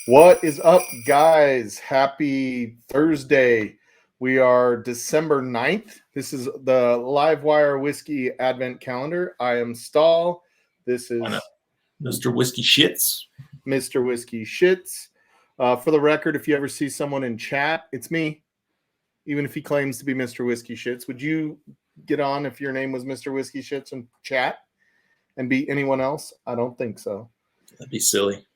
What is up, guys? Happy Thursday. We are December 9th. This is the Livewire Whiskey Advent Calendar. I am Stahl. This is Mr. Whiskey Shits. Mr. Whiskey Shits. For the record, if you ever see someone in chat, it's me. Even if he claims to be Mr. Whiskey Shits, would you get on if your name was Mr. Whiskey Shits and chat and be anyone else? I don't think so. That'd be silly.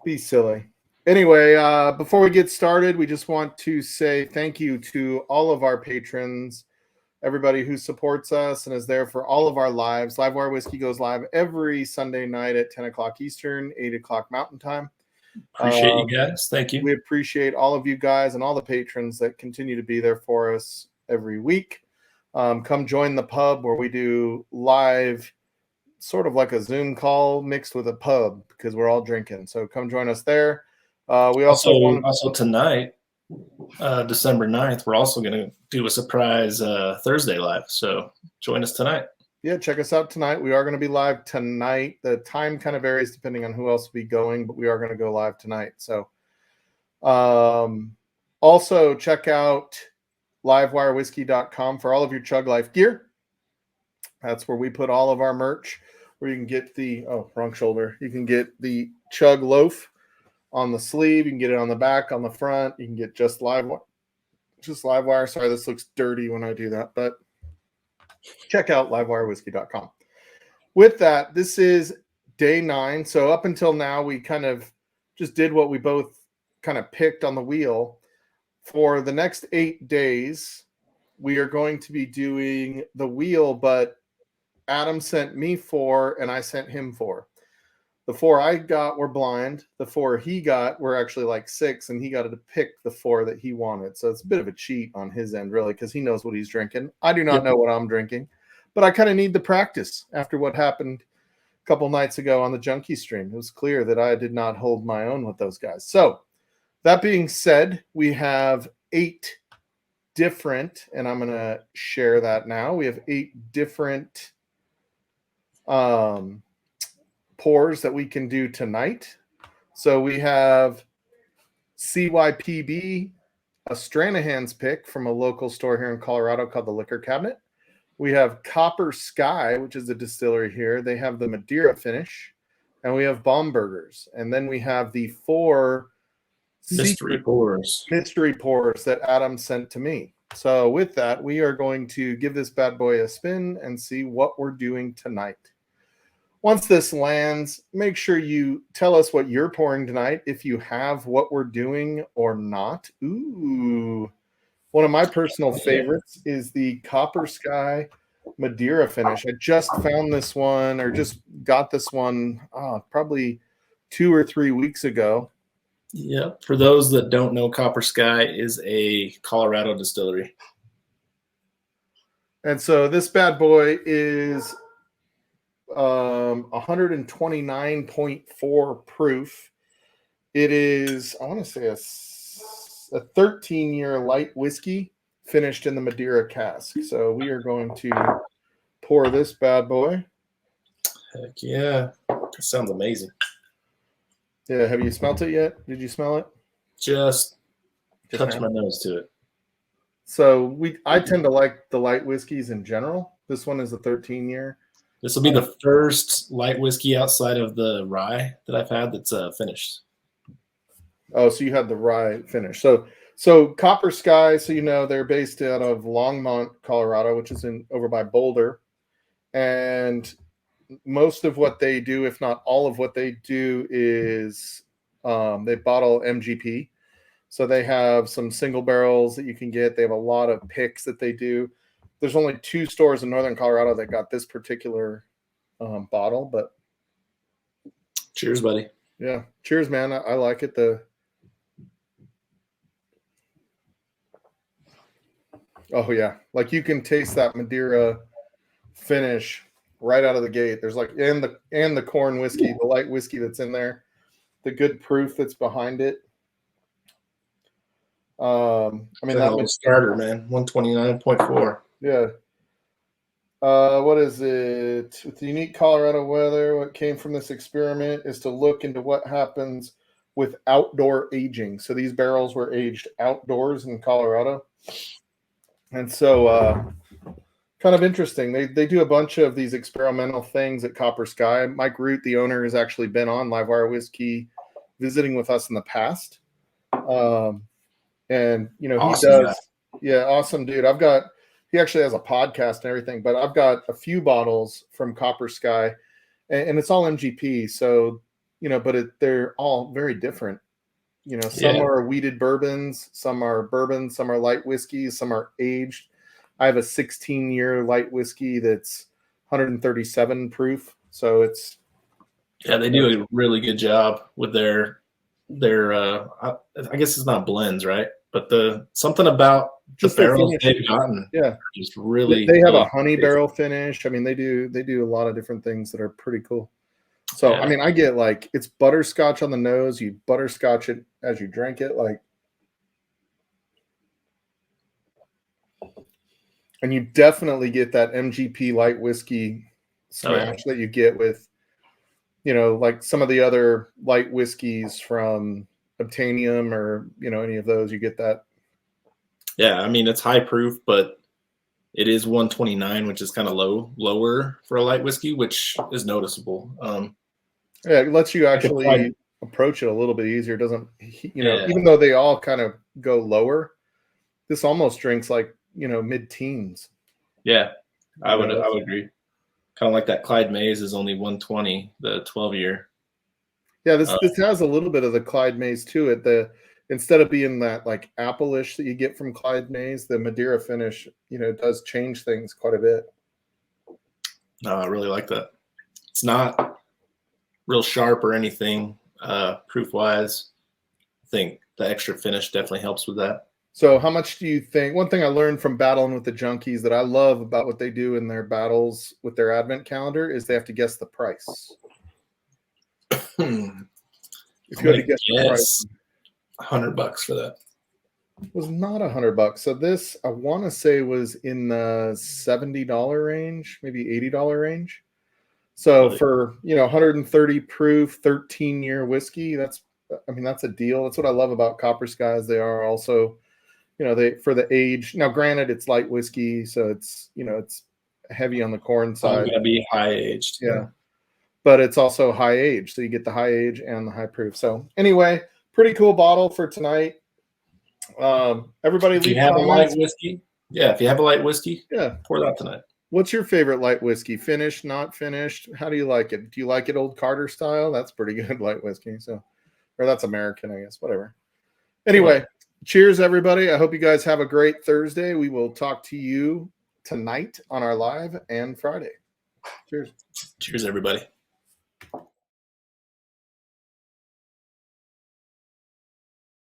Be silly. Anyway, before we get started, we just want to say thank you to all of our patrons, everybody who supports us and is there for all of our lives. Livewire Whiskey goes live every Sunday night at 10 o'clock Eastern, 8 o'clock Mountain Time. Appreciate you guys. Thank you. We appreciate all of you guys and all the patrons that continue to be there for us every week. Come join the pub where we do live, sort of like a Zoom call mixed with a pub because we're all drinking. So come join us there. We also tonight, December 9th, we're also going to do a surprise Thursday live. So join us tonight. Yeah, check us out tonight. We are going to be live tonight. The time kind of varies depending on who else will be going, but we are going to go live tonight. So also check out livewirewhiskey.com for all of your Chug Life gear. That's where we put all of our merch, where you can get the, wrong shoulder. You can get the Chug Loaf on the sleeve. You can get it on the back, on the front. You can get just Livewire. Sorry, this looks dirty when I do that, but check out livewirewhiskey.com. With that, this is day 9. So up until now, we kind of just did what we both kind of picked on the wheel. For the next 8 days, we are going to be doing the wheel, but Adam sent me 4 and I sent him 4. The 4 I got were blind. The 4 he got were actually like 6, and he got to pick the 4 that he wanted. So it's a bit of a cheat on his end, really, because he knows what he's drinking. I do not know what I'm drinking, but I kind of need the practice after what happened a couple nights ago on the Junkie stream. It was clear that I did not hold my own with those guys. So that being said, we have 8 different, and I'm going to share that now. We have 8 different pours that we can do tonight. So we have CYPB, a Stranahan's pick from a local store here in Colorado called the Liquor Cabinet. We have Copper Sky, which is a distillery here. They have the Madeira finish, and we have Baumburgers. And then we have the 4 mystery pours that Adam sent to me. So with that, we are going to give this bad boy a spin and see what we're doing tonight. Once this lands, make sure you tell us what you're pouring tonight, if you have what we're doing or not. Ooh. One of my personal favorites is the Copper Sky Madeira finish. I just found this one, or just got this one probably 2 or 3 weeks ago. Yeah. For those that don't know, Copper Sky is a Colorado distillery. And so this bad boy is 129.4 proof. It is, I want to say, a 13-year light whiskey finished in the Madeira cask. So we are going to pour this bad boy. Heck yeah. That sounds amazing. Yeah, have you smelt it yet? Did you smell it? Just touch my nose to it. So I tend to like the light whiskeys in general. This one is a 13-year. This will be the first light whiskey outside of the rye that I've had that's finished. Oh, so you had the rye finish. So Copper Sky, so you know, they're based out of Longmont, Colorado, which is over by Boulder. And most of what they do, if not all of what they do, is they bottle MGP. So they have some single barrels that you can get. They have a lot of picks that they do. There's only 2 stores in northern Colorado that got this particular bottle, but cheers, buddy. Yeah, cheers, man. I like it. Oh yeah, like you can taste that Madeira finish right out of the gate. There's like and the corn whiskey, the light whiskey that's in there, the good proof that's behind it. I mean that was starter, man. 129.4. Yeah. What is it? With the unique Colorado weather, what came from this experiment is to look into what happens with outdoor aging. So these barrels were aged outdoors in Colorado. And so kind of interesting. They do a bunch of these experimental things at Copper Sky. Mike Root, the owner, has actually been on Livewire Whiskey visiting with us in the past. And, you know, Awesome he does. guy. Yeah, awesome dude. He actually has a podcast and everything, but I've got a few bottles from Copper Sky, and it's all MGP. So, you know, but they're all very different. You know, some are wheated bourbons, some are bourbons, some are light whiskeys, some are aged. I have a 16-year light whiskey that's 137 proof. So it's they do a really good job with their I guess it's not blends, right? But something about just the their barrels finish. they've gotten. Yeah, just really. They have really a honey barrel finish. I mean, they do a lot of different things that are pretty cool. So Yeah. I mean, I get like it's butterscotch on the nose. You butterscotch it as you drink it, like, and you definitely get that MGP light whiskey smash that you get with, you know, like some of the other light whiskeys from Obtainium or, you know, any of those. You get that. Yeah, I mean, it's high proof, but it is 129, which is kind of lower for a light whiskey, which is noticeable. Yeah, it lets you actually approach it a little bit easier. It doesn't, you know, even though they all kind of go lower, this almost drinks like, you know, mid-teens. Yeah, I would agree. Kind of like that Clyde Mays is only 120, the 12-year. Yeah, this has a little bit of the Clyde Mays to it. Instead of being that like apple-ish that you get from Clyde Mays, the Madeira finish, you know, does change things quite a bit. No, I really like that. It's not real sharp or anything, proof-wise. I think the extra finish definitely helps with that. So how much do you think? One thing I learned from battling with the junkies that I love about what they do in their battles with their advent calendar is they have to guess the price. If you had to guess the price, $100 for that. It was not $100. So this, I want to say, was in the $70 range, maybe $80 range. So for, you know, 130 proof, 13-year whiskey, that's a deal. That's what I love about Copper Skies. They are also, you know, for the age. Now, granted, it's light whiskey, so it's, you know, it's heavy on the corn side. It's going to be high aged. Yeah. But it's also high age. So you get the high age and the high proof. So anyway, pretty cool bottle for tonight. Everybody if you have comments. A light whiskey, if you have a light whiskey, pour that tonight. What's your favorite light whiskey? Finished, not finished? How do you like it? Do you like it old Carter style? That's pretty good light whiskey. So, or that's American, I guess. Whatever. Anyway, cheers, everybody. I hope you guys have a great Thursday. We will talk to you tonight on our live and Friday. Cheers. Cheers, everybody.